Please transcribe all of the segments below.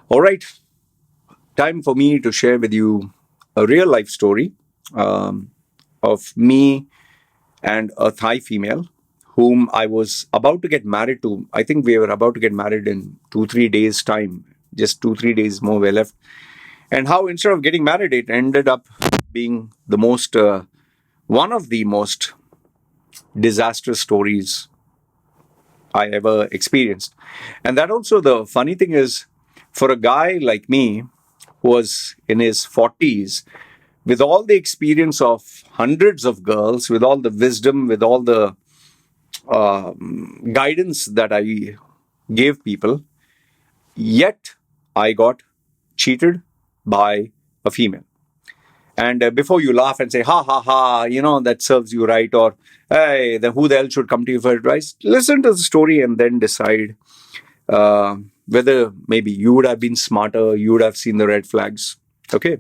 All right, time for me to share with you a real life story of me and a Thai female whom I was about to get married to. I think we were about to get married in 2, 3 days' time. Just 2, 3 days more were left. And how instead of getting married, it ended up being one of the most disastrous stories I ever experienced. And that also, the funny thing is, for a guy like me who was in his 40s, with all the experience of hundreds of girls, with all the wisdom, with all the guidance that I gave people, yet I got cheated by a female. And before you laugh and say, ha ha ha, that serves you right, or hey, then who the hell should come to you for advice? Listen to the story and then decide uh, whether maybe you would have been smarter, you would have seen the red flags. Okay.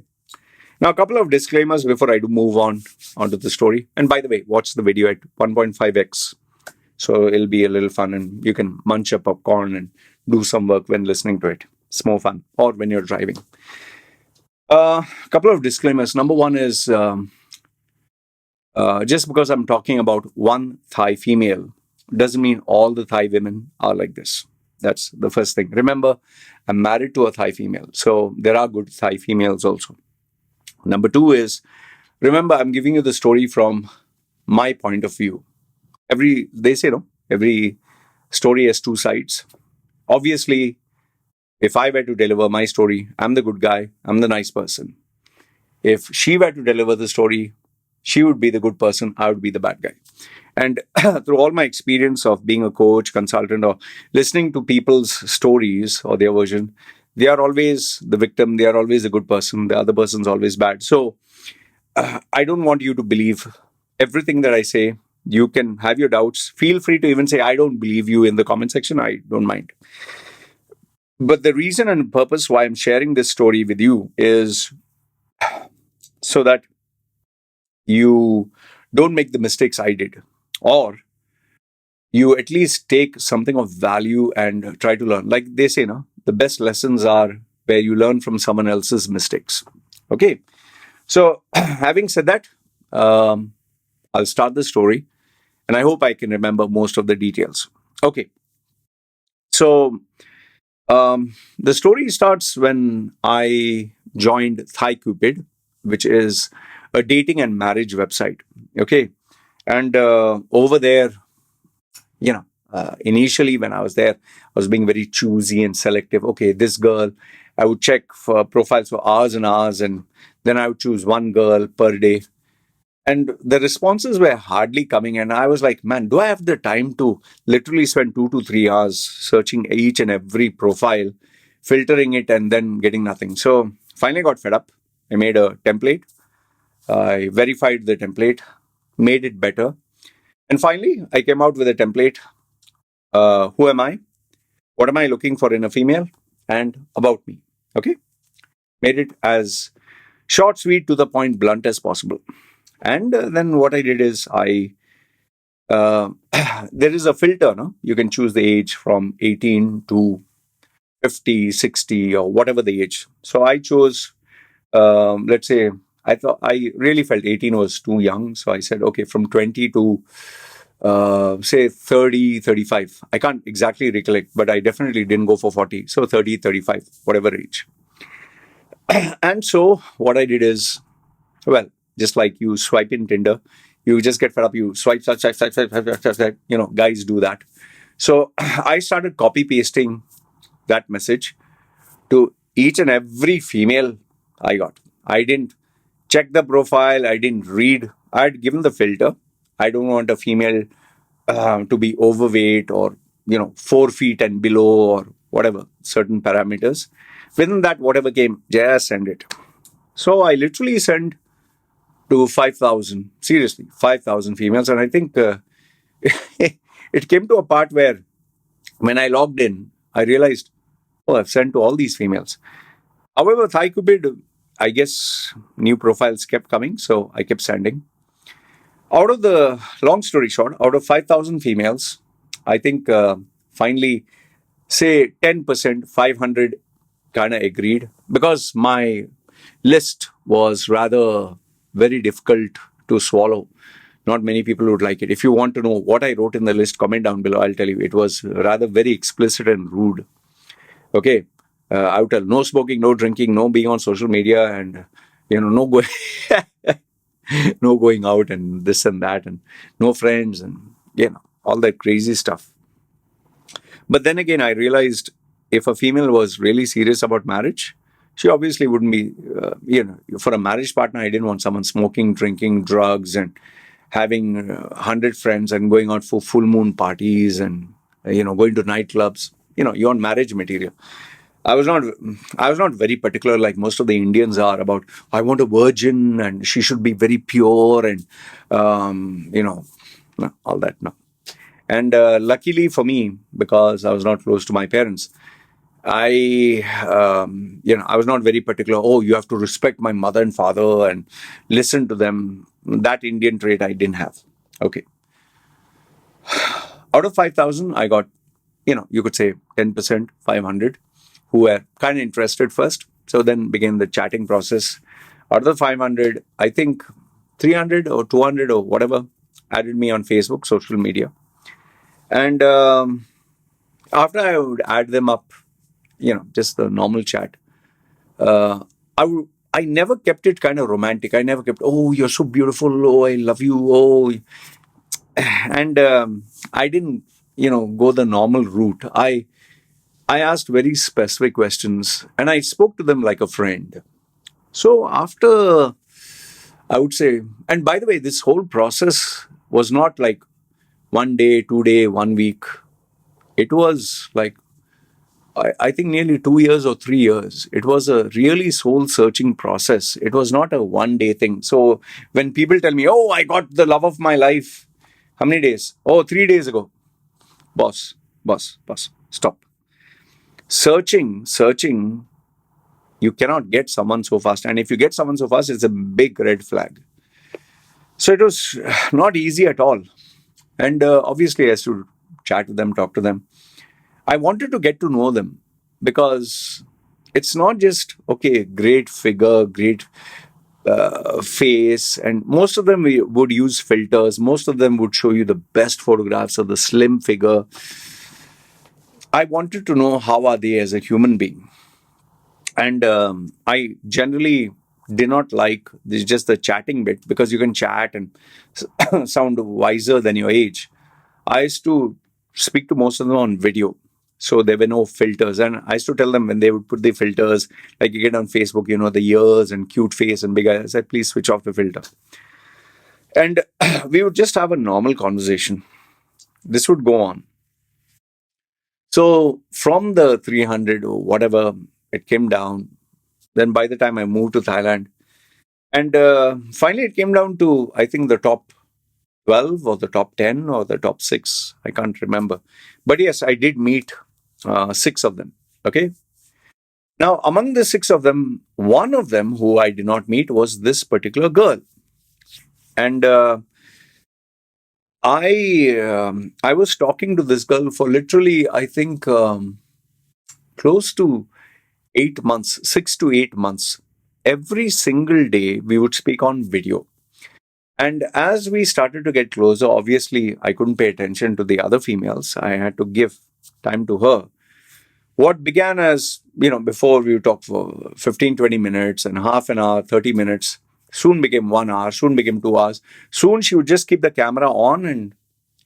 Now, a couple of disclaimers before I do move on onto the story. And by the way, watch the video at 1.5x. So it'll be a little fun and you can munch a popcorn and do some work when listening to it. It's more fun, or when you're driving. A couple of disclaimers. Number one is just because I'm talking about one Thai female doesn't mean all the Thai women are like this. That's the first thing. Remember, I'm married to a Thai female. So there are good Thai females also. Number two is, remember, I'm giving you the story from my point of view. They say, no, every story has two sides. Obviously, if I were to deliver my story, I'm the good guy, I'm the nice person. If she were to deliver the story, she would be the good person, I would be the bad guy. And through all my experience of being a coach, consultant, or listening to people's stories or their version, they are always the victim, they are always the good person, the other person's always bad. So I don't want you to believe everything that I say. You can have your doubts. Feel free to even say, I don't believe you in the comment section. I don't mind. But the reason and purpose why I'm sharing this story with you is so that you don't make the mistakes I did, or you at least take something of value and try to learn. Like they say, no, the best lessons are where you learn from someone else's mistakes. Okay. So, having said that, I'll start the story and I hope I can remember most of the details. Okay. So, the story starts when I joined Thai Cupid, which is a dating and marriage website. Okay. And over there, initially when I was there, I was being very choosy and selective. Okay, this girl, I would check for profiles for hours and hours, and then I would choose one girl per day. And the responses were hardly coming. And I was like, man, do I have the time to literally spend 2 to 3 hours searching each and every profile, filtering it, and then getting nothing? So finally got fed up. I made a template. I verified the template, made it better. And finally, I came out with a template. Who am I? What am I looking for in a female? And about me. Okay. Made it as short, sweet, to the point, blunt as possible. And then what I did is uh, there is a filter, no? You can choose the age from 18 to 50, 60, or whatever the age. So I chose, let's say, I really felt 18 was too young. So I said, okay, from 20 to say 30, 35. I can't exactly recollect, but I definitely didn't go for 40. So 30, 35, whatever age. And so what I did is, well, just like you swipe in Tinder, you just get fed up, you swipe, swipe. Guys do that. So I started copy pasting that message to each and every female I got. I didn't check the profile, I didn't read. I had given the filter. I don't want a female to be overweight or 4 feet and below or whatever certain parameters. Within that, whatever came, just send it. So I literally sent to 5,000, seriously, 5,000 females. And I think it came to a part where when I logged in, I realized, oh, I've sent to all these females. However, Thai Cupid, I guess new profiles kept coming, so I kept sending. Out of the long story short, out of 5,000 females, I think finally, say 10%, 500 kind of agreed because my list was rather very difficult to swallow. Not many people would like it. If you want to know what I wrote in the list, comment down below. I'll tell you. It was rather very explicit and rude. Okay. I would tell no smoking, no drinking, no being on social media, and no going, no going out, and this and that, and no friends, and all that crazy stuff. But then again, I realized if a female was really serious about marriage, she obviously wouldn't be, for a marriage partner, I didn't want someone smoking, drinking, drugs, and having 100 friends and going out for full moon parties and, going to nightclubs. You want marriage material. I was not. I was not very particular like most of the Indians are about. I want a virgin and she should be very pure and, no, all that. No. And luckily for me, because I was not close to my parents, I was not very particular. Oh, you have to respect my mother and father and listen to them. That Indian trait I didn't have. Okay. Out of 5,000, I got, you could say 10%, 500, who were kind of interested first. So then began the chatting process. Out of the 500, I think 300 or 200 or whatever added me on Facebook, social media. And after I would add them up, just the normal chat, I never kept it kind of romantic. I never kept, oh, you're so beautiful. Oh, I love you. Oh, and I didn't, go the normal route. I asked very specific questions and I spoke to them like a friend. So after, I would say, and by the way, this whole process was not like 1 day, 2 day, 1 week. It was like, I think nearly 2 years or 3 years. It was a really soul searching process. It was not a 1 day thing. So when people tell me, oh, I got the love of my life, how many days? Oh, 3 days ago. Boss, stop. Searching, you cannot get someone so fast. And if you get someone so fast, it's a big red flag. So it was not easy at all. And obviously, I used to chat with them, talk to them. I wanted to get to know them because it's not just, okay, great figure, great face. And most of them would use filters. Most of them would show you the best photographs of the slim figure. I wanted to know how are they as a human being. And I generally did not like this, just the chatting bit, because you can chat and sound wiser than your age. I used to speak to most of them on video. So there were no filters. And I used to tell them when they would put the filters, like you get on Facebook, the ears and cute face and big eyes. I said, please switch off the filter. And we would just have a normal conversation. This would go on. So from the 300 or whatever, it came down. Then by the time I moved to Thailand, and finally it came down to, I think, the top 12 or the top 10 or the top 6. I can't remember. But yes, I did meet 6 of them. Okay. Now, among the 6 of them, one of them who I did not meet was this particular girl. And I was talking to this girl for literally, I think, close to 8 months, 6 to 8 months. Every single day, we would speak on video. And as we started to get closer, obviously, I couldn't pay attention to the other females. I had to give time to her. What began as, before we would talk for 15, 20 minutes and half an hour, 30 minutes, soon became 1 hour, soon became 2 hours. Soon she would just keep the camera on and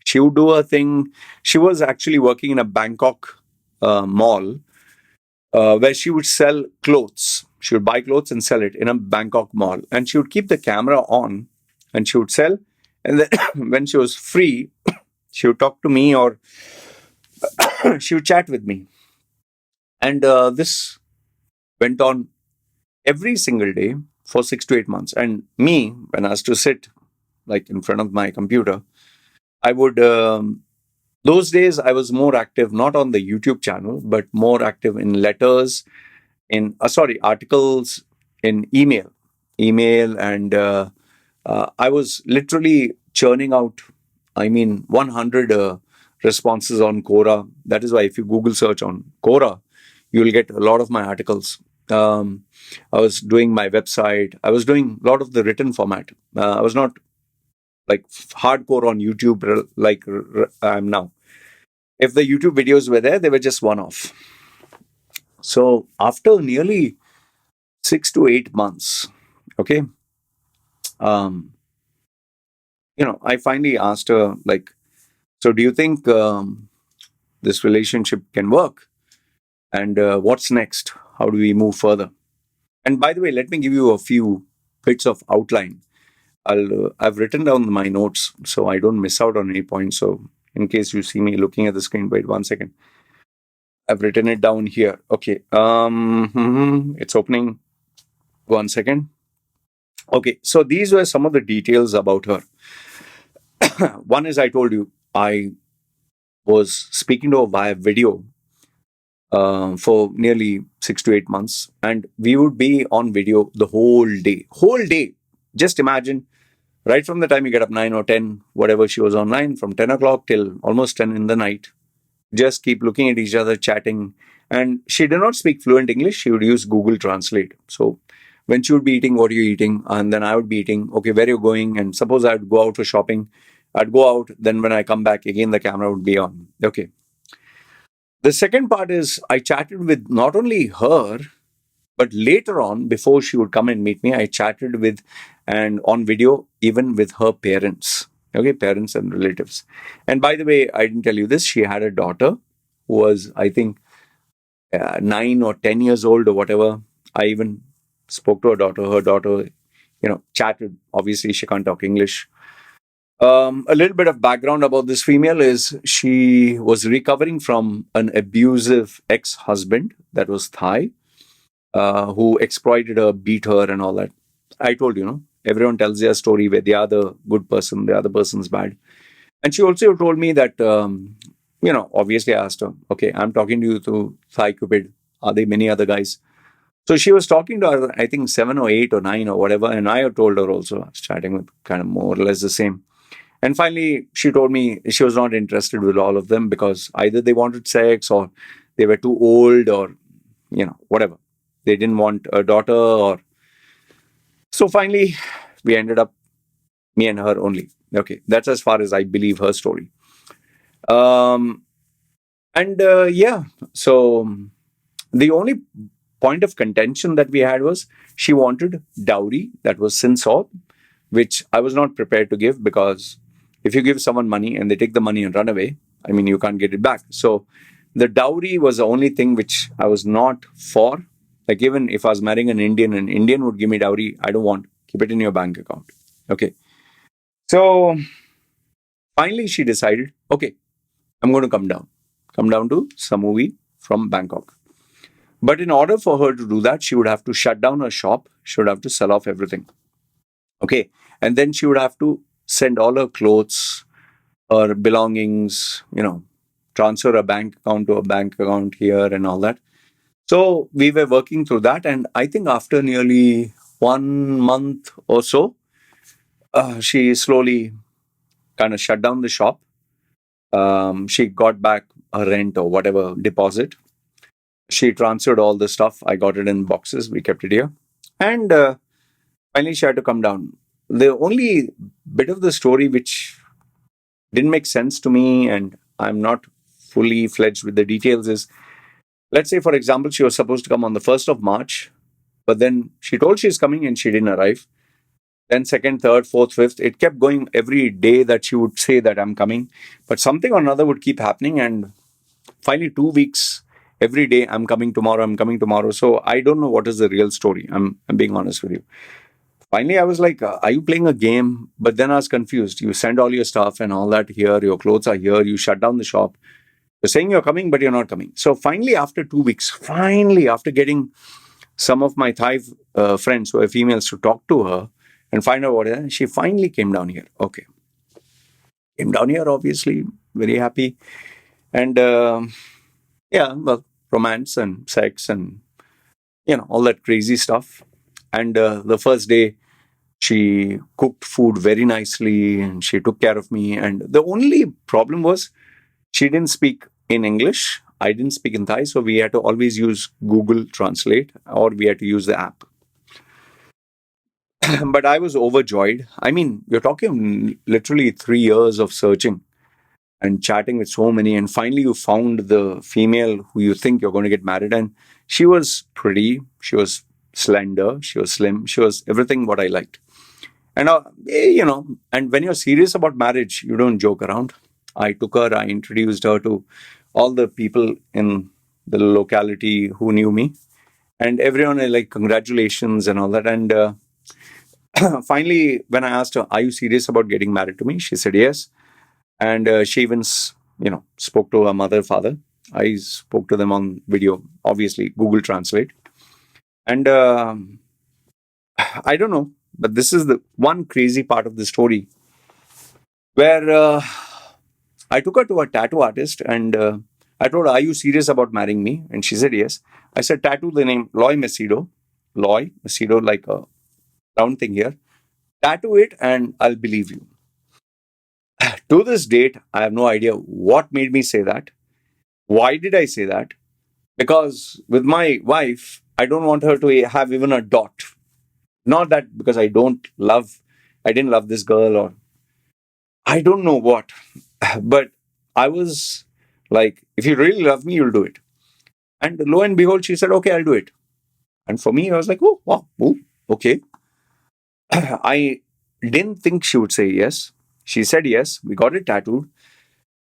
she would do her thing. She was actually working in a Bangkok mall where she would sell clothes. She would buy clothes and sell it in a Bangkok mall. And she would keep the camera on and she would sell. And then when she was free, she would talk to me or she would chat with me. And this went on every single day for 6 to 8 months. And me, when I was to sit like in front of my computer, I would, those days I was more active, not on the YouTube channel, but more active in letters, in, articles, in email. And I was literally churning out, 100 responses on Quora. That is why if you Google search on Quora, you'll get a lot of my articles. I was doing my website. I was doing a lot of the written format. I was not like hardcore on YouTube like I am now. If the YouTube videos were there, they were just one off. So after nearly 6 to 8 months, okay, um, I finally asked her, like, so do you think this relationship can work? And what's next? How do we move further? And by the way, let me give you a few bits of outline. I've written down my notes so I don't miss out on any point. So in case you see me looking at the screen, wait 1 second. I've written it down here. Okay. It's opening. 1 second. Okay. So these were some of the details about her. One is I told you I was speaking to her via video for nearly 6 to 8 months, and we would be on video the whole day. Whole day. Just imagine, right from the time you get up 9 or 10, whatever she was online, from 10 o'clock till almost 10 in the night. Just keep looking at each other, chatting. And she did not speak fluent English. She would use Google Translate. So when she would be eating, what are you eating? And then I would be eating, okay, where are you going? And suppose I would go out for shopping. I'd go out. Then when I come back, again, the camera would be on. Okay. The second part is I chatted with not only her, but later on, before she would come and meet me, I chatted with and on video, even with her parents. Okay, parents and relatives. And by the way, I didn't tell you this. She had a daughter who was, I think, 9 or 10 years old or whatever. I even spoke to her daughter. Her daughter, chatted. Obviously, she can't talk English. A little bit of background about this female is she was recovering from an abusive ex-husband that was Thai, who exploited her, beat her, and all that. I told you, everyone tells their story where they are the good person, the other person's bad. And she also told me that, obviously I asked her, okay, I'm talking to you through Thai Cupid. Are there many other guys? So she was talking to her, I think 7 or 8 or 9 or whatever. And I told her also, I was chatting with kind of more or less the same. And finally, she told me she was not interested with all of them because either they wanted sex or they were too old or, whatever. They didn't want a daughter or. So finally, we ended up, me and her only. Okay, that's as far as I believe her story. Um, and yeah, so the only point of contention that we had was she wanted dowry, that was sinsod, which I was not prepared to give because if you give someone money and they take the money and run away, I mean, you can't get it back. So the dowry was the only thing which I was not for. Like even if I was marrying an Indian would give me dowry. I don't want. Keep it in your bank account. Okay. So finally she decided, okay, I'm going to come down to Samui from Bangkok. But in order for her to do that, she would have to shut down her shop. She would have to sell off everything. Okay. And then she would have to send all her clothes, her belongings, transfer a bank account to a bank account here and all that. So we were working through that. And I think after nearly 1 month or so, she slowly kind of shut down the shop. She got back a rent or whatever deposit. She transferred all the stuff. I got it in boxes. We kept it here. And finally, she had to come down. The only bit of the story which didn't make sense to me, and I'm not fully fledged with the details, is let's say, for example, she was supposed to come on the 1st of March, but then she told she's coming and she didn't arrive. Then 2nd, 3rd, 4th, 5th, it kept going every day that she would say that I'm coming. But something or another would keep happening. And finally, 2 weeks, every day, I'm coming tomorrow. So I don't know what is the real story. I'm being honest with you. Finally, I was like, are you playing a game? But then I was confused. You send all your stuff and all that here. Your clothes are here. You shut down the shop. You're saying you're coming, but you're not coming. So finally, after 2 weeks, after getting some of my Thai friends who are females to talk to her and find out what it is, she finally came down here. Okay. Came down here, obviously, very happy. And yeah, well, romance and sex and, all that crazy stuff. And the first day, she cooked food very nicely and she took care of me. And the only problem was she didn't speak in English. I didn't speak in Thai, so we had to always use Google Translate or we had to use the app. But I was overjoyed. I mean, you're talking literally 3 years of searching and chatting with so many, and finally you found the female who you think you're going to get married. And she was pretty, she was slender, she was slim, she was everything what I liked. And and when you're serious about marriage, you don't joke around. I took her, I introduced her to all the people in the locality who knew me, and everyone like congratulations and all that. And finally, when I asked her, "Are you serious about getting married to me?" She said yes. And she even spoke to her mother, father. I spoke to them on video, obviously Google Translate. And I don't know, but this is the one crazy part of the story where I took her to a tattoo artist and I told her, "Are you serious about marrying me?" And she said yes. I said, "Tattoo the name Loy Machedo, Loy Machedo, like a round thing here. Tattoo it and I'll believe you." To this date, I have no idea what made me say that. Why did I say that? Because with my wife, I don't want her to have even a dot. Not that because I didn't love this girl or I don't know what. But I was like, if you really love me, you'll do it. And lo and behold, she said, "Okay, I'll do it." And for me, I was like, "Oh, wow, oh, okay." I didn't think she would say yes. She said yes. We got it tattooed.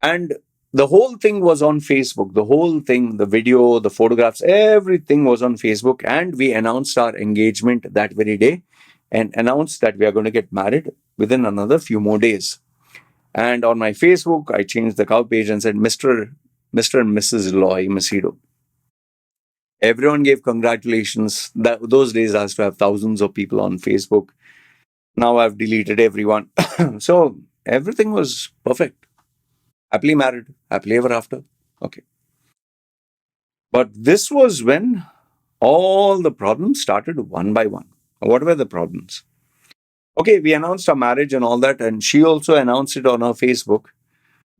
And the whole thing was on Facebook. The whole thing, the video, the photographs, everything was on Facebook. And we announced our engagement that very day and announced that we are going to get married within another few more days. And on my Facebook, I changed the cover page and said, Mr. and Mrs. Loy Macedo. Everyone gave congratulations. Those days I used to have thousands of people on Facebook. Now I've deleted everyone. So everything was perfect. Happily married, happily ever after. Okay. But this was when all the problems started one by one. What were the problems? Okay, we announced our marriage and all that, and she also announced it on her Facebook.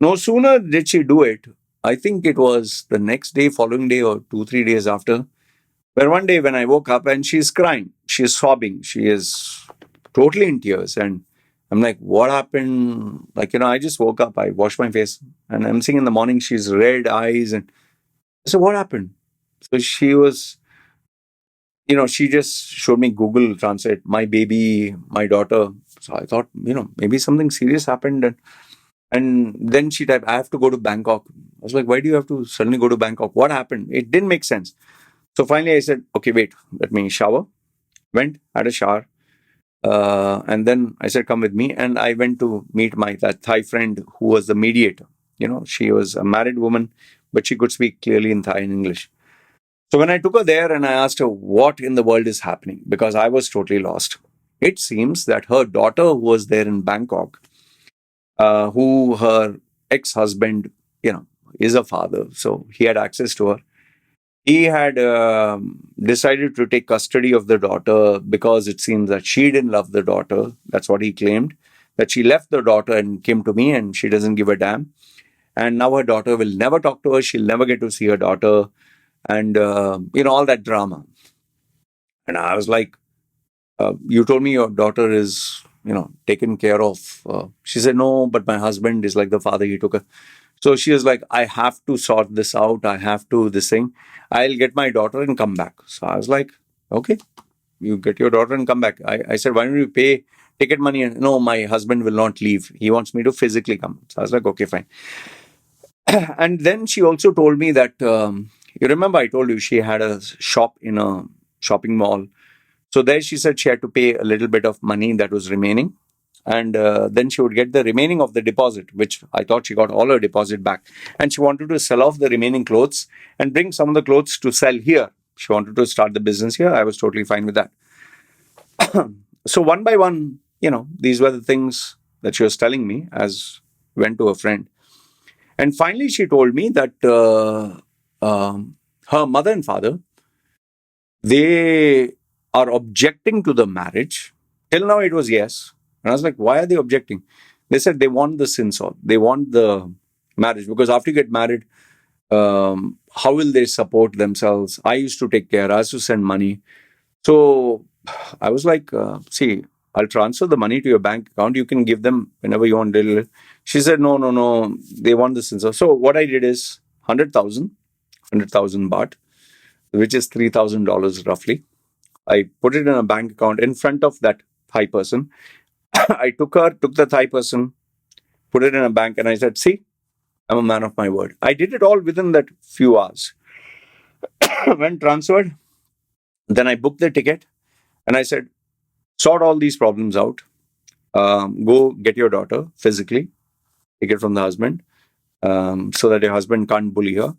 No sooner did she do it, I think it was the next day, following day, or 2, 3 days after, where one day when I woke up and she's crying, she's sobbing, she is totally in tears. And I'm like, what happened? Like, I just woke up, I washed my face, and I'm seeing in the morning she's red eyes. And I said, what happened? So she was, she just showed me Google Translate, my baby, my daughter. So I thought, maybe something serious happened. And then she typed, I have to go to Bangkok. I was like, why do you have to suddenly go to Bangkok? What happened? It didn't make sense. So finally I said, okay, wait, let me shower. Went, had a shower. And then I said, come with me. And I went to meet that Thai friend who was the mediator. She was a married woman, but she could speak clearly in Thai and English. So when I took her there and I asked her what in the world is happening, because I was totally lost. It seems that her daughter who was there in Bangkok, who her ex-husband, is a father. So he had access to her. He had decided to take custody of the daughter because it seems that she didn't love the daughter. That's what he claimed, that she left the daughter and came to me and she doesn't give a damn. And now her daughter will never talk to her. She'll never get to see her daughter. And, all that drama. And I was like, you told me your daughter is, taken care of. She said, no, but my husband is like the father. He took her. So she was like, I have to sort this out. I have to this thing. I'll get my daughter and come back. So I was like, okay, you get your daughter and come back. I said, why don't you pay ticket money? And no, my husband will not leave. He wants me to physically come. So I was like, okay, fine. And then she also told me that, you remember I told you she had a shop in a shopping mall. So there she said she had to pay a little bit of money that was remaining. And then she would get the remaining of the deposit, which I thought she got all her deposit back. And she wanted to sell off the remaining clothes and bring some of the clothes to sell here. She wanted to start the business here. I was totally fine with that. So one by one, these were the things that she was telling me as went to a friend. And finally, she told me that her mother and father, they are objecting to the marriage. Till now, it was yes. And I was like, why are they objecting? They said they want the sin solved. They want the marriage because after you get married, How will they support themselves? I used to take care. I used to send money. So I was like, see, I'll transfer the money to your bank account. You can give them whenever you want. She said, no, no, no. They want this. And so what I did is 100,000 baht, which is $3,000 roughly. I put it in a bank account in front of that Thai person. I took the Thai person, put it in a bank, and I said, see, I'm a man of my word. I did it all within that few hours. When transferred, then I booked the ticket and I said, sort all these problems out. Go get your daughter physically, take it from the husband, so that your husband can't bully her.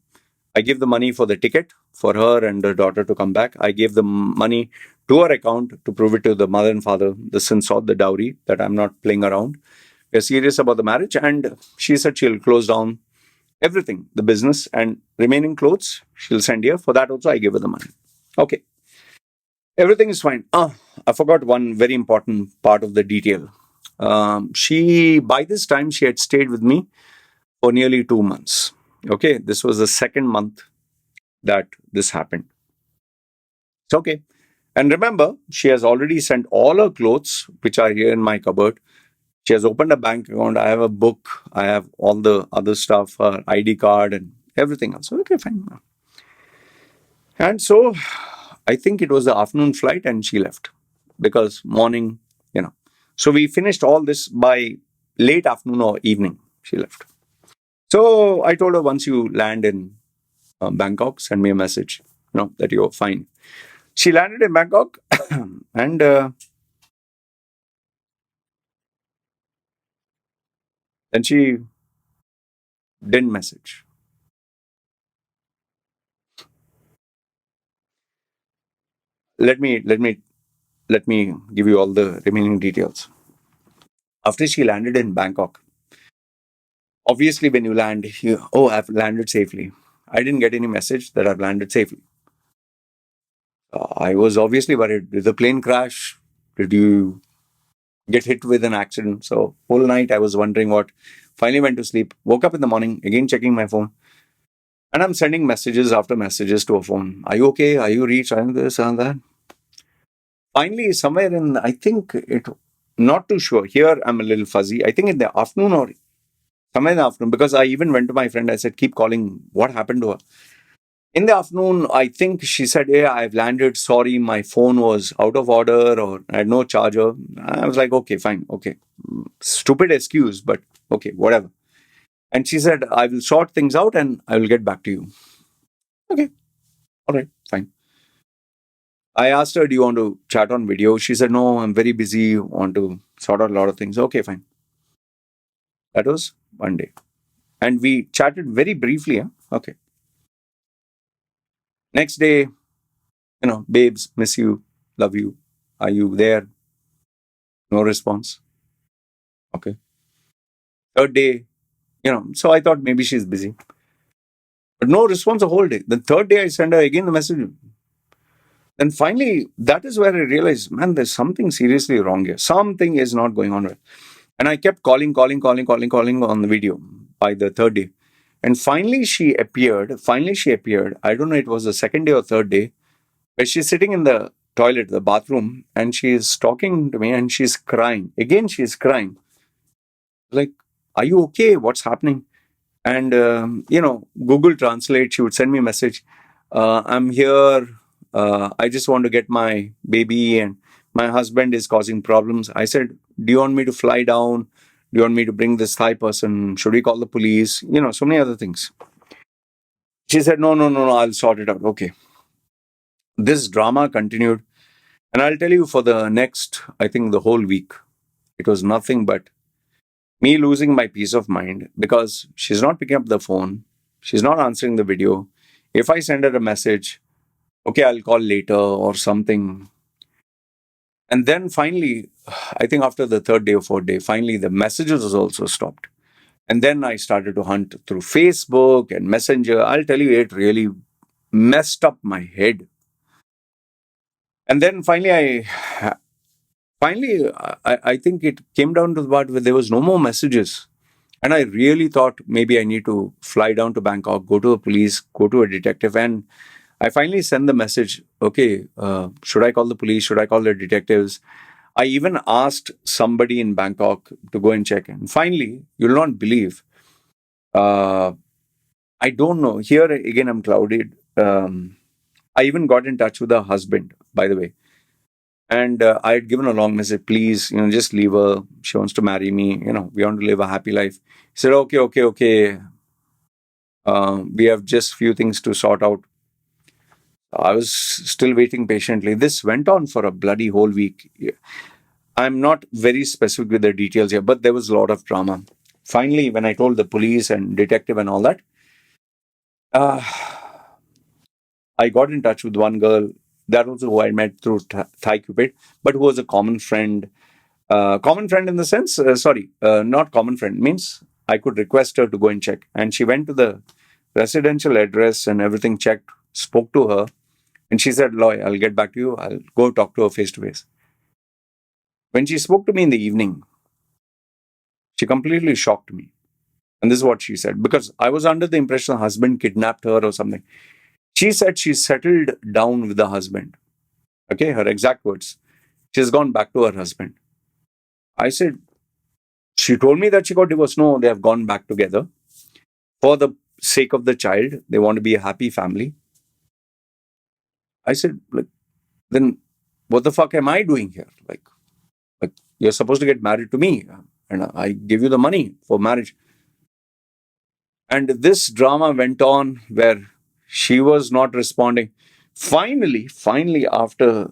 I give the money for the ticket for her and her daughter to come back. I gave the money to her account to prove it to the mother and father, the sin sought, the dowry, that I'm not playing around. We're serious about the marriage. And she said she'll close down everything, the business, and remaining clothes she'll send here. For that also, I give her the money. Okay. Everything is fine. I forgot one very important part of the detail. By this time, she had stayed with me for nearly 2 months. Okay. This was the second month that this happened. It's okay. And remember, she has already sent all her clothes, which are here in my cupboard. She has opened a bank account. I have a book. I have all the other stuff, her ID card and everything else. Okay, fine. And so I think it was the afternoon flight and she left because morning, you know. So we finished all this by late afternoon or evening. She left. So I told her, once you land in Bangkok, send me a message, that you're fine. She landed in Bangkok and then she didn't message. Let me give you all the remaining details. After she landed in Bangkok, obviously when you land, I've landed safely. I didn't get any message that I've landed safely. I was obviously worried. Did the plane crash? Did you get hit with an accident? So whole night I was wondering what. Finally went to sleep. Woke up in the morning, again checking my phone. And I'm sending messages after messages to her phone. Are you okay? Are you reached? Are you this and that? Finally, somewhere in, I think it, not too sure. Here I'm a little fuzzy. I think in the afternoon or somewhere in the afternoon, because I even went to my friend. I said, keep calling. What happened to her? In the afternoon, I think she said, "Yeah, I've landed. Sorry, my phone was out of order or I had no charger." I was like, okay, fine. Okay. Stupid excuse, but okay, whatever. And she said, I will sort things out and I will get back to you. Okay. All right. Fine. I asked her, do you want to chat on video? She said, no, I'm very busy. Want to sort out a lot of things. Okay, fine. That was one day. And we chatted very briefly. Huh? Okay. Next day, babes, miss you, love you. Are you there? No response. Okay. Third day, so I thought maybe she's busy. But no response the whole day. The third day, I sent her again the message. And finally, that is where I realized, man, there's something seriously wrong here. Something is not going on well. And I kept calling on the video by the third day. And finally, she appeared. I don't know, it was the second day or third day, where she's sitting in the toilet, the bathroom, and she's talking to me and she's crying. Again, she's crying. Like, are you okay? What's happening? And, Google Translate, she would send me a message. I'm here. I just want to get my baby and my husband is causing problems. I said, do you want me to fly down? Do you want me to bring this Thai person? Should we call the police? So many other things. She said, no, no, no, no, I'll sort it out. Okay. This drama continued. And I'll tell you, for the next, I think the whole week, it was nothing but me losing my peace of mind because she's not picking up the phone. She's not answering the video. If I send her a message, okay, I'll call later or something. And then finally, I think after the third day or fourth day, finally the messages was also stopped. And then I started to hunt through Facebook and Messenger. I'll tell you, it really messed up my head. And then finally, I think it came down to the part where there was no more messages. And I really thought maybe I need to fly down to Bangkok, go to the police, go to a detective. And I finally sent the message, okay, should I call the police? Should I call the detectives? I even asked somebody in Bangkok to go and check. And finally, you'll not believe, uh, I don't know. Here again, I'm clouded. I even got in touch with her husband, by the way. And I had given a long message, please, just leave her. She wants to marry me. We want to live a happy life. He said, okay, okay, okay. We have just few things to sort out. I was still waiting patiently. This went on for a bloody whole week. I'm not very specific with the details here, but there was a lot of drama. Finally, when I told the police and detective and all that, uh, I got in touch with one girl. That was who I met through Thai Cupid, but who was a common friend. Common friend in the sense, sorry, not common friend, means I could request her to go and check. And she went to the residential address and everything checked, spoke to her, and she said, Loy, I'll get back to you. I'll go talk to her face to face. When she spoke to me in the evening, she completely shocked me. And this is what she said, because I was under the impression her husband kidnapped her or something. She said she settled down with the husband. Okay, her exact words. She's gone back to her husband. I said, she told me that she got divorced. No, they have gone back together for the sake of the child. They want to be a happy family. I said, like, then what the fuck am I doing here? Like you're supposed to get married to me, and I give you the money for marriage. And this drama went on where she was not responding. Finally, after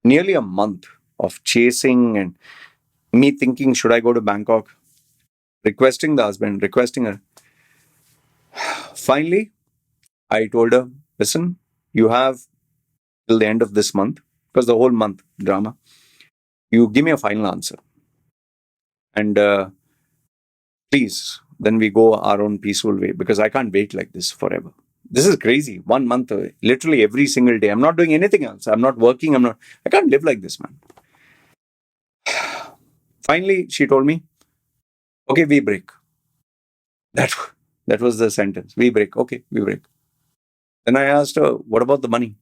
nearly a month of chasing and me thinking, should I go to Bangkok? Requesting the husband, requesting her. Finally, I told her, listen, you have till the end of this month, because the whole month drama, you give me a final answer. And please, then we go our own peaceful way, because I can't wait like this forever. This is crazy. 1 month, literally every single day. I'm not doing anything else. I'm not working. I can't live like this, man. Finally, she told me, okay, we break. That, that was the sentence. We break. Okay, we break. Then I asked her, what about the money?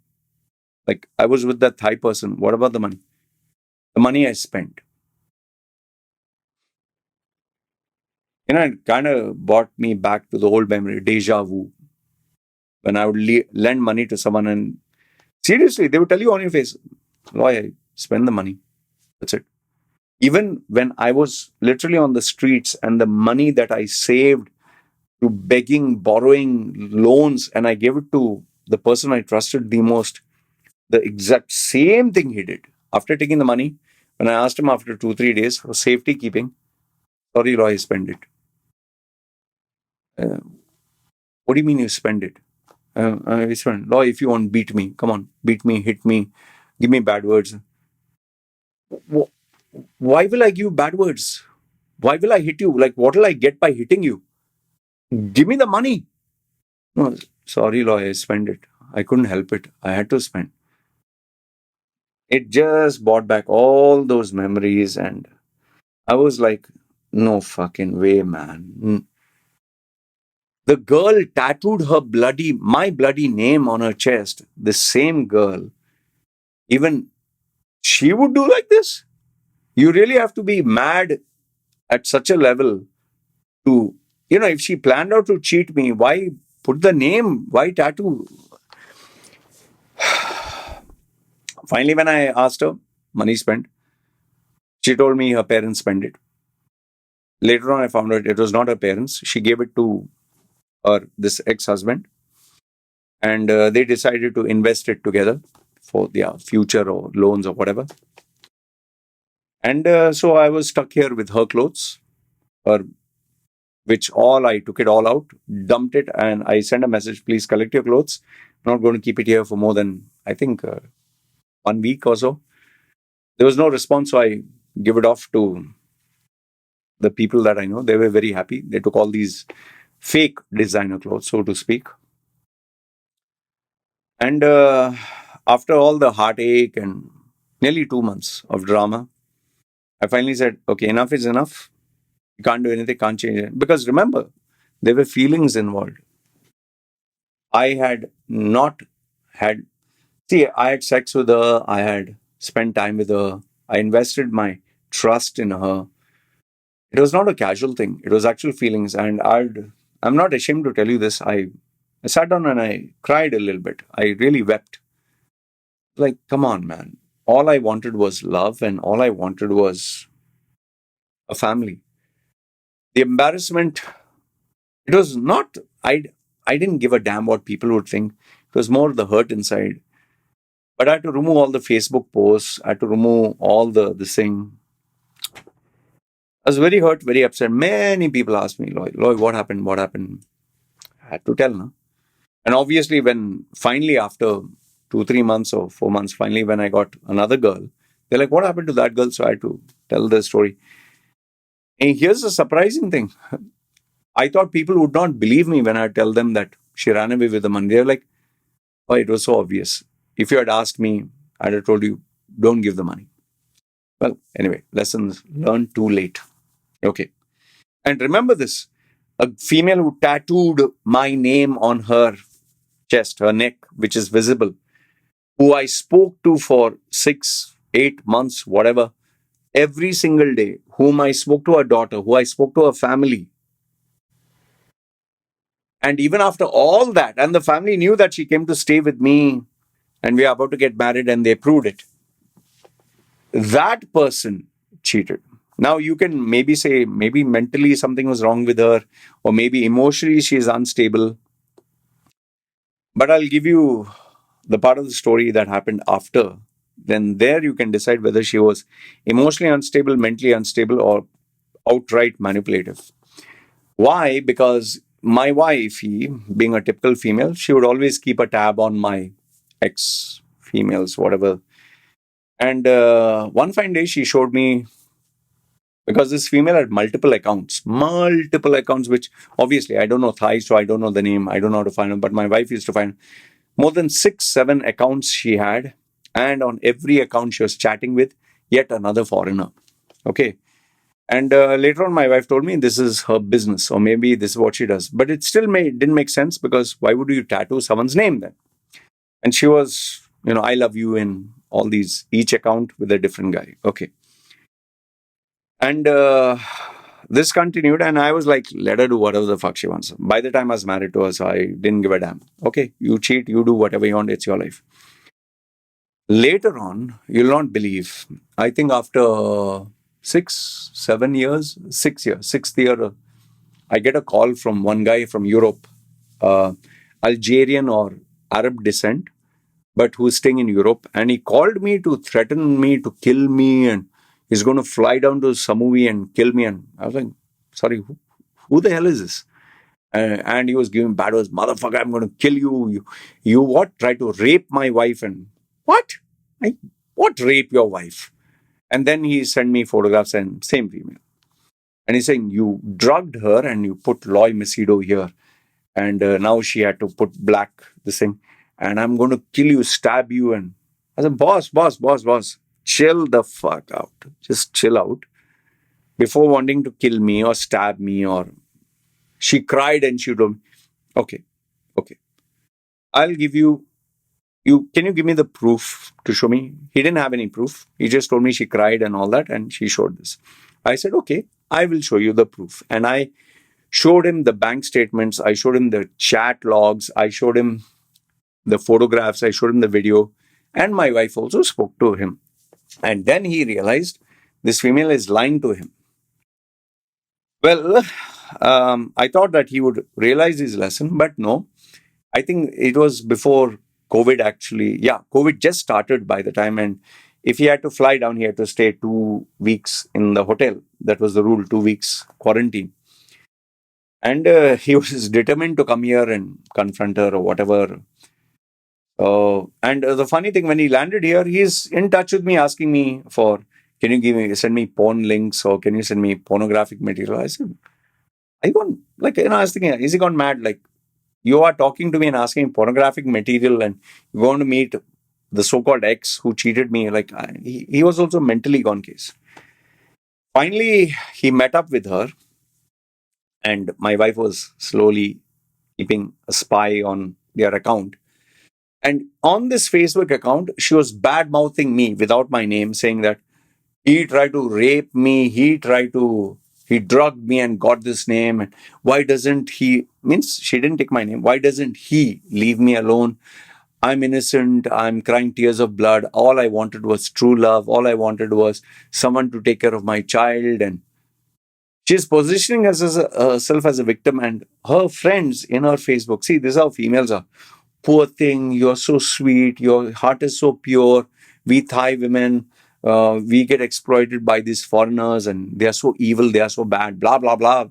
Like, I was with that Thai person. What about the money? The money I spent. It kind of brought me back to the old memory, deja vu. When I would lend money to someone, and seriously, they would tell you on your face, Roy, I spend the money. That's it. Even when I was literally on the streets and the money that I saved through begging, borrowing, loans, and I gave it to the person I trusted the most, the exact same thing he did. After taking the money, when I asked him after 2, 3 days for safety keeping, sorry, Roy, spend it. Uh, what do you mean you spend it? I spend. Roy, if you want, beat me. Come on, beat me, hit me, give me bad words. Why will I give you bad words? Why will I hit you? Like, what will I get by hitting you? Give me the money. No, sorry, Roy, I spent it. I couldn't help it. I had to spend. It just brought back all those memories, and I was like, no fucking way, man. The girl tattooed my bloody name on her chest. The same girl. Even she would do like this? You really have to be mad at such a level to, if she planned out to cheat me, why put the name? Why tattoo? Finally, when I asked her, money spent, she told me her parents spent it. Later on, I found out it was not her parents. She gave it to this ex-husband, and they decided to invest it together for their future or loans or whatever. And so I was stuck here with her clothes, or which all I took it all out, dumped it, and I sent a message, please collect your clothes. I'm not going to keep it here for more than, I think, 1 week or so. There was no response, so I give it off to the people that I know. They were very happy. They took all these fake designer clothes, so to speak. And after all the heartache and nearly 2 months of drama, I finally said, okay, enough is enough. You can't do anything, can't change it. Because remember, there were feelings involved. I had not had, see, I had sex with her, I had spent time with her, I invested my trust in her. It was not a casual thing, it was actual feelings. And I'm not ashamed to tell you this. I sat down and I cried a little bit. I really wept. Like, come on, man. All I wanted was love and all I wanted was a family. The embarrassment, it was not, I didn't give a damn what people would think. It was more the hurt inside. But I had to remove all the Facebook posts. I had to remove all the this thing. I was very hurt, very upset. Many people asked me, Loy, what happened? What happened? I had to tell, no? And obviously, when finally, after 2, 3 months or 4 months, finally, when I got another girl, they're like, what happened to that girl? So I had to tell the story. And here's the surprising thing. I thought people would not believe me when I tell them that she ran away with the money. They're like, oh, it was so obvious. If you had asked me, I'd have told you, don't give the money. Well, anyway, lessons learned too late. Okay. And remember this, a female who tattooed my name on her chest, her neck, which is visible, who I spoke to for 6, 8 months, whatever, every single day, whom I spoke to her daughter, who I spoke to her family. And even after all that, and the family knew that she came to stay with me and we are about to get married and they proved it. That person cheated. Now you can maybe say, maybe mentally something was wrong with her, or maybe emotionally she is unstable. But I'll give you the part of the story that happened after. Then there you can decide whether she was emotionally unstable, mentally unstable, or outright manipulative. Why? Because my wife, being a typical female, she would always keep a tab on my ex females, whatever. And one fine day, she showed me, because this female had multiple accounts, which obviously I don't know Thai, so I don't know the name, I don't know how to find them, but my wife used to find more than 6, 7 accounts she had. And on every account, she was chatting with yet another foreigner. Okay. And later on, my wife told me this is her business, or maybe this is what she does. But it still didn't make sense, because why would you tattoo someone's name then? And she was, I love you in all these, each account with a different guy. Okay. And this continued, and I was like, let her do whatever the fuck she wants. By the time I was married to her, so I didn't give a damn. Okay, you cheat, you do whatever you want, it's your life. Later on, you'll not believe, I think after 6, 7 years, 6 years, sixth year, I get a call from one guy from Europe, uh, Algerian or Arab descent, but who's staying in Europe. And he called me to threaten me to kill me, and he's going to fly down to Samui and kill me. And I was like, sorry, who the hell is this? And he was giving bad words, motherfucker, I'm going to kill you. You what? Try to rape my wife. And what? What rape your wife? And then he sent me photographs, and same female. And he's saying, you drugged her and you put Loy Machedo here. And now she had to put black, this thing. And I'm going to kill you, stab you. And I said, boss, chill the fuck out. Just chill out. Before wanting to kill me or stab me, or she cried and she told me, okay. I'll give you, can you give me the proof to show me? He didn't have any proof. He just told me she cried and all that, and she showed this. I said, okay, I will show you the proof. And I showed him the bank statements. I showed him the chat logs. I showed him the photographs. I showed him the video. And my wife also spoke to him. And then he realized this female is lying to him. Well, I thought that he would realize his lesson, but no. I think it was before COVID actually. Yeah, COVID just started by the time. And if he had to fly down, he had to stay 2 weeks in the hotel. That was the rule, 2 weeks quarantine. And he was determined to come here and confront her or whatever. And the funny thing, when he landed here, he's in touch with me, asking me for, can you send me porn links, or can you send me pornographic material? I said, I was thinking, is he gone mad? Like, you are talking to me and asking pornographic material, and you're going to meet the so-called ex who cheated me. Like, he was also mentally gone case. Finally, he met up with her, And my wife was slowly keeping a spy on their account. And on this Facebook account, she was bad mouthing me without my name, saying that he tried to rape me, he drugged me and got this name. And why doesn't he, means she didn't take my name, why doesn't he leave me alone? I'm innocent. I'm crying tears of blood. All I wanted was true love. All I wanted was someone to take care of my child. And she's positioning herself as a victim. And her friends in her Facebook, see, this is how females are. Poor thing, you're so sweet. Your heart is so pure. We Thai women, we get exploited by these foreigners and they are so evil. They are so bad. Blah, blah, blah.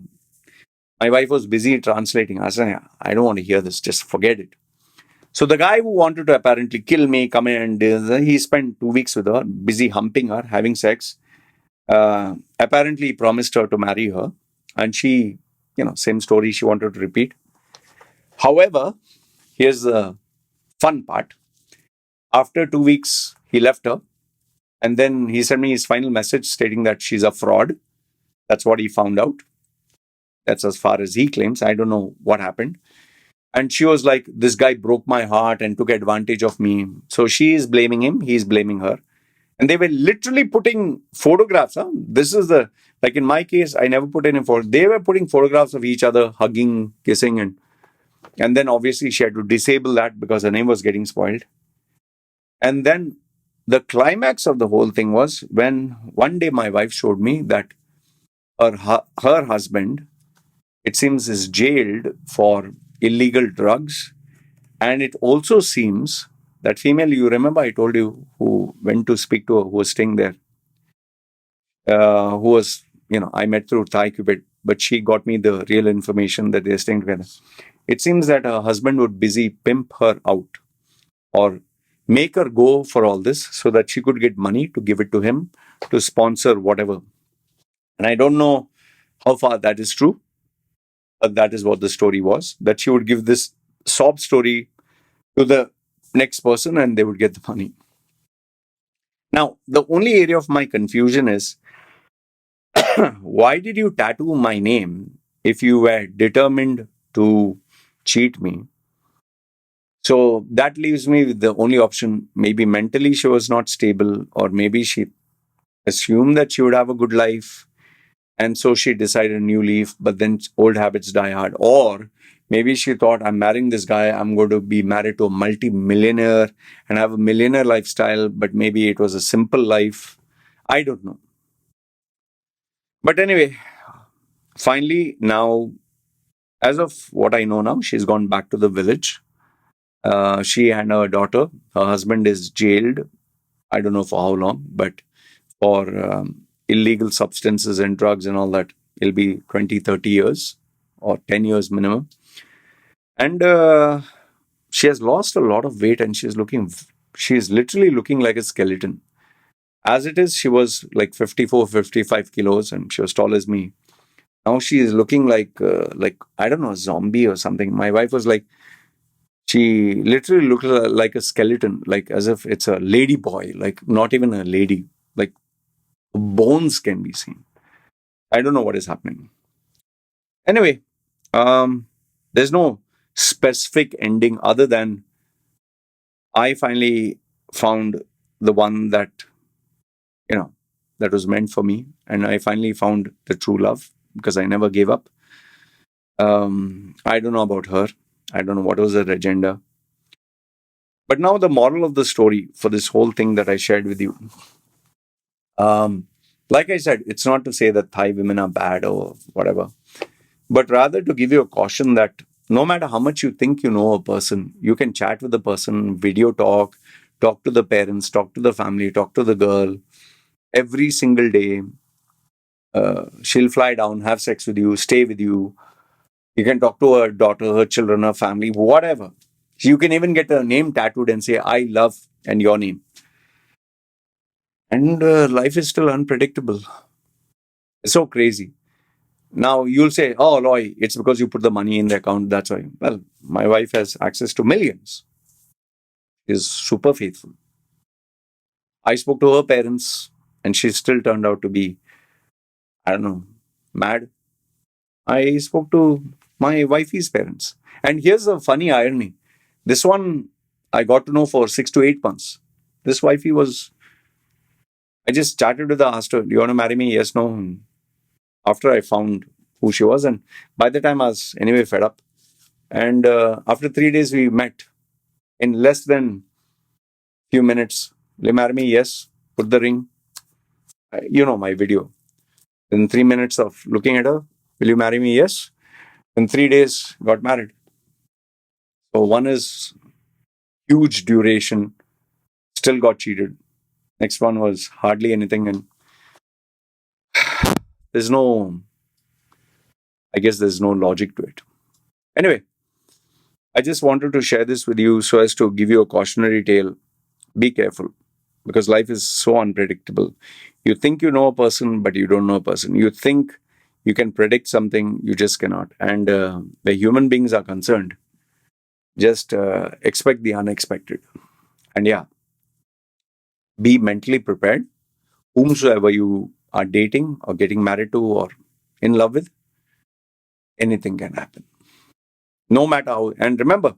My wife was busy translating. I said, I don't want to hear this. Just forget it. So the guy who wanted to apparently kill me, come in, and he spent 2 weeks with her, busy humping her, having sex. Apparently, he promised her to marry her, and she, same story she wanted to repeat. However, here's the fun part. After 2 weeks, he left her, and then he sent me his final message stating that she's a fraud. That's what he found out. That's as far as he claims. I don't know what happened. And she was like, this guy broke my heart and took advantage of me. So she is blaming him, he's blaming her. And they were literally putting photographs. Huh? This is like in my case, I never put any photo. They were putting photographs of each other, hugging, kissing. And then obviously she had to disable that because her name was getting spoiled. And then the climax of the whole thing was when one day my wife showed me that her husband, it seems, is jailed for illegal drugs. And it also seems that female, you remember I told you, who went to speak to her, who was staying there, who was, I met through Thai Cupid, but she got me the real information that they're staying together. It seems that her husband would busy pimp her out or make her go for all this so that she could get money to give it to him to sponsor whatever. And I don't know how far that is true, but that is what the story was, that she would give this sob story to the next person and they would get the money. Now, the only area of my confusion is why did you tattoo my name if you were determined to cheat me? So that leaves me with the only option. Maybe mentally she was not stable, or maybe she assumed that she would have a good life. And so she decided a new leaf, but then old habits die hard. Or maybe she thought, I'm marrying this guy, I'm going to be married to a multi-millionaire and have a millionaire lifestyle, but maybe it was a simple life. I don't know. But anyway, finally, now, as of what I know now, she's gone back to the village. She and her daughter, her husband is jailed. I don't know for how long, but for illegal substances and drugs and all that, it'll be 20, 30 years or 10 years minimum. And she has lost a lot of weight and she's literally looking like a skeleton. As it is, she was like 54, 55 kilos and she was tall as me. Now she is looking like I don't know, a zombie or something. My wife was like, she literally looked like a skeleton, like as if it's a lady boy, like not even a lady, like bones can be seen. I don't know what is happening. Anyway, there's no specific ending other than I finally found the one you know, that was meant for me. And I finally found the true love because I never gave up. I don't know about her. I don't know what was her agenda. But now the moral of the story for this whole thing that I shared with you. Um, like I said, it's not to say that Thai women are bad or whatever, but rather to give you a caution that no matter how much you think you know a person, you can chat with the person, video talk to the parents, talk to the family, talk to the girl every single day. She'll fly down, have sex with you, stay with you. You can talk to her daughter, her children, her family, whatever. You can even get her name tattooed and say, I love, and your name. And life is still unpredictable. It's so crazy. Now you'll say, oh, Loy, it's because you put the money in the account. That's why. Well, my wife has access to millions, is super faithful. I spoke to her parents and she still turned out to be, I don't know, mad. I spoke to my wifey's parents. And here's a funny irony. This one I got to know for 6 to 8 months. This wifey was, I just chatted with her, asked her, do you want to marry me? Yes, no. And after I found who she was, and by the time I was anyway fed up. And after 3 days, we met in less than few minutes. Will you marry me? Yes. Put the ring. You know my video. In 3 minutes of looking at her, will you marry me? Yes. In 3 days, got married. So one is huge duration, still got cheated. Next one was hardly anything, and there's no, I guess there's no logic to it. Anyway, I just wanted to share this with you so as to give you a cautionary tale. Be careful because life is so unpredictable. You think you know a person, but you don't know a person. You think you can predict something, you just cannot. And where human beings are concerned, just expect the unexpected. And yeah, be mentally prepared. Whomsoever you are dating or getting married to or in love with, anything can happen. No matter how. And remember,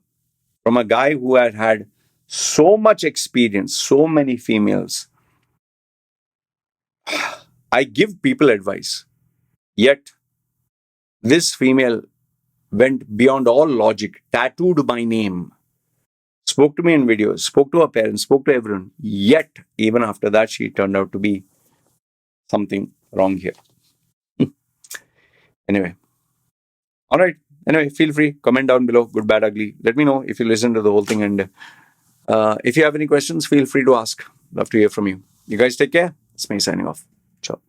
from a guy who had had so much experience, so many females, I give people advice. Yet, this female went beyond all logic, tattooed my name, spoke to me in videos, spoke to her parents, spoke to everyone. Yet, even after that, she turned out to be something wrong here. Anyway, all right. Anyway, feel free, comment down below, good, bad, ugly. Let me know if you listen to the whole thing. And if you have any questions, feel free to ask. Love to hear from you. You guys take care. It's me signing off. Ciao.